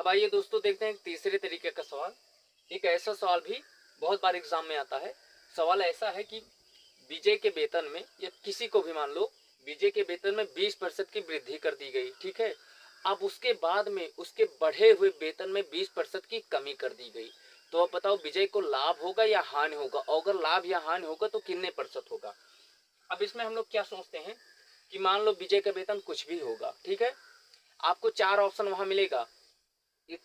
अब आइए दोस्तों देखते हैं एक तीसरे तरीके का सवाल। एक ऐसा सवाल भी बहुत बार एग्जाम में आता है। सवाल ऐसा है कि विजय के वेतन में या किसी को भी मान लो विजय के वेतन में 20% की वृद्धि कर दी गई, ठीक है। अब उसके बाद में उसके बढ़े हुए वेतन में 20% की कमी कर दी गई। तो अब बताओ विजय को लाभ होगा या हानि होगा, और अगर लाभ या हानि होगा तो कितने प्रतिशत होगा। अब इसमें हम लोग क्या सोचते हैं कि मान लो विजय का वेतन कुछ भी होगा, ठीक है। आपको 4 ऑप्शन वहां मिलेगा।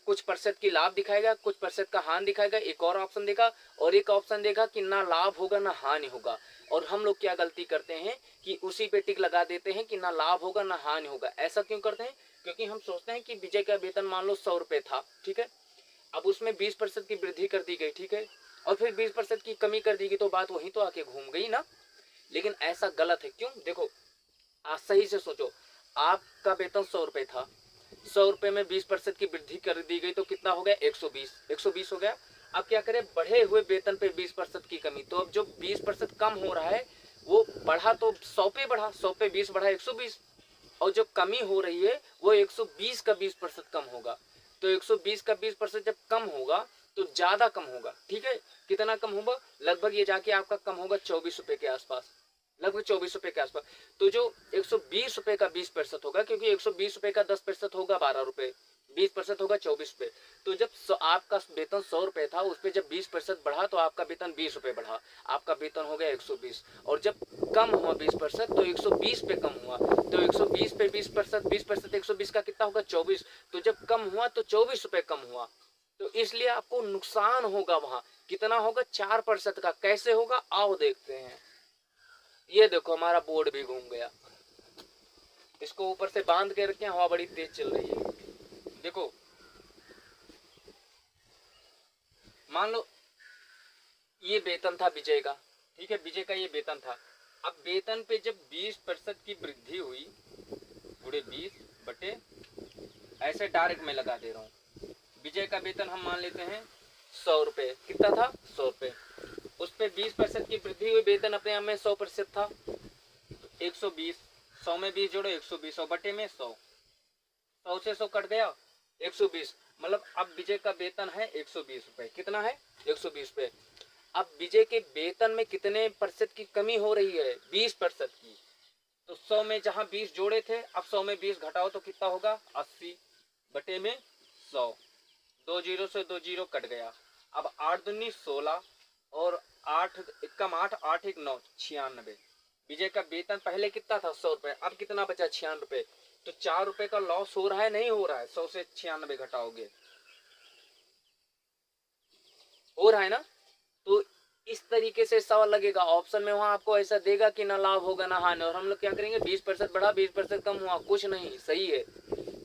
कुछ प्रतिशत की लाभ दिखाएगा, कुछ प्रतिशत का हानि दिखाएगा, एक और ऑप्शन देगा, और एक ऑप्शन देगा कि ना लाभ होगा ना हानि होगा। और हम लोग क्या गलती करते हैं कि उसी पे टिक लगा देते हैं कि ना लाभ होगा ना हानि होगा। ऐसा क्यों करते हैं? क्योंकि हम सोचते हैं कि विजय का वेतन मान लो 100 रुपए था, ठीक है। अब उसमें 20% की वृद्धि कर दी गई, ठीक है, और फिर 20% की कमी कर दी गई, तो बात वहीं तो आके घूम गई ना। लेकिन ऐसा गलत है। क्यों? देखो, आज सही से सोचो, आपका वेतन 100 रुपए था, 100 रुपए में 20% की वृद्धि कर दी गई तो कितना हो गया? 120 हो गया। अब क्या करें? बढ़े हुए वेतन पे 20% की कमी, तो अब जो 20% कम हो रहा है वो बढ़ा तो 100 पे बढ़ा, 100 पे 20 बढ़ा 120, और जो कमी हो रही है वो 120 का 20% कम होगा। तो 120 का 20% जब कम होगा तो ज्यादा कम होगा, ठीक है। कितना कम होगा? लगभग ये जाके आपका कम होगा 24 रुपए के आसपास, लगभग 24 रुपए के आसपास। तो जो 120 रुपए का 20% होगा, क्योंकि 120 रुपए का 10% होगा 12 रुपए, 20% होगा 24 रुपए। तो जब आपका वेतन 100 रुपए था, उस पर जब 20% बढ़ा तो आपका वेतन 20 रुपए बढ़ा, आपका वेतन हो गया 120। और जब कम हुआ 20% तो 120 पे कम हुआ, तो 120 पे 20%, 20% 120 का कितना होगा? 24। तो जब कम हुआ तो 24 रुपए कम हुआ, तो इसलिए आपको नुकसान होगा वहां। कितना होगा? 4% का। कैसे होगा आओ देखते हैं। ये देखो हमारा बोर्ड भी घूम गया। इसको ऊपर से बांध के रखे, हवा बड़ी तेज चल रही है। देखो, मान लो ये वेतन था विजय का, ठीक है, विजय का ये वेतन था। अब वेतन पे जब 20% की वृद्धि हुई, पूरे 20 बटे, ऐसे डायरेक्ट में लगा दे रहा हूँ। विजय का वेतन हम मान लेते हैं 100 रुपए। कितना था? 100 रुपए। उस पर 20% की वृद्धि हुई, वेतन अपने आप में 100% था, 120। 100 में 20 जोड़ो 120, 100 बटे में 100, 100 से 100 कट गया 120। मतलब अब विजय का वेतन है 120 रुपए। कितना है? 120 रुपए। अब विजय के वेतन में कितने प्रतिशत की कमी हो रही है? 20% की। तो 100 में जहां 20 जोड़े थे, अब 100 में 20 घटाओ तो कितना होगा? 80 बटे में 100। 2 जीरो से 2 जीरो कट गया। अब 8 दूनी 16, और 8 कम 8, 8 1 9, 96। विजय का वेतन पहले कितना था? 100 रुपए। अब कितना बचा? 96 रुपए। तो 4 रुपए का लॉस हो रहा है, नहीं हो रहा है? 100 से 96 घटाओगे, हो रहा है ना। तो इस तरीके से सवाल लगेगा ऑप्शन में, वहां आपको ऐसा देगा कि ना लाभ होगा ना हानि, और हम लोग क्या करेंगे? 20% बढ़ा 20% कम हुआ, कुछ नहीं, सही है।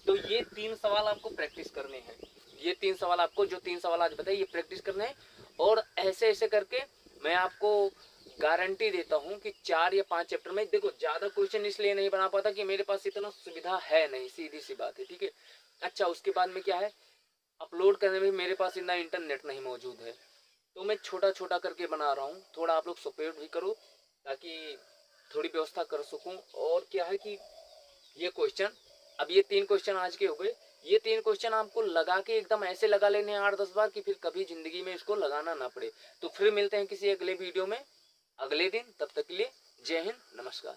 तो ये 3 सवाल आपको प्रैक्टिस करने हैं। ये 3 सवाल आपको, जो 3 सवाल आज बताए, ये प्रैक्टिस करने हैं। और ऐसे ऐसे करके मैं आपको गारंटी देता हूं कि 4 या 5 चैप्टर में, देखो ज्यादा क्वेश्चन इसलिए नहीं बना पाता कि मेरे पास इतना सुविधा है नहीं, सीधी सी बात है, ठीक है। अच्छा, उसके बाद में क्या है, अपलोड करने में मेरे पास इतना इंटरनेट नहीं मौजूद है, तो मैं छोटा छोटा करके बना रहा हूँ। थोड़ा आप लोग सपोर्ट भी करो ताकि थोड़ी व्यवस्था कर सकूं। और क्या है कि ये क्वेश्चन, अब ये 3 क्वेश्चन आज के हो गए, ये 3 क्वेश्चन आपको लगा के एकदम ऐसे लगा लेने हैं 8-10 बार कि फिर कभी जिंदगी में इसको लगाना ना पड़े। तो फिर मिलते हैं किसी अगले वीडियो में अगले दिन। तब तक के लिए जय हिंद, नमस्कार।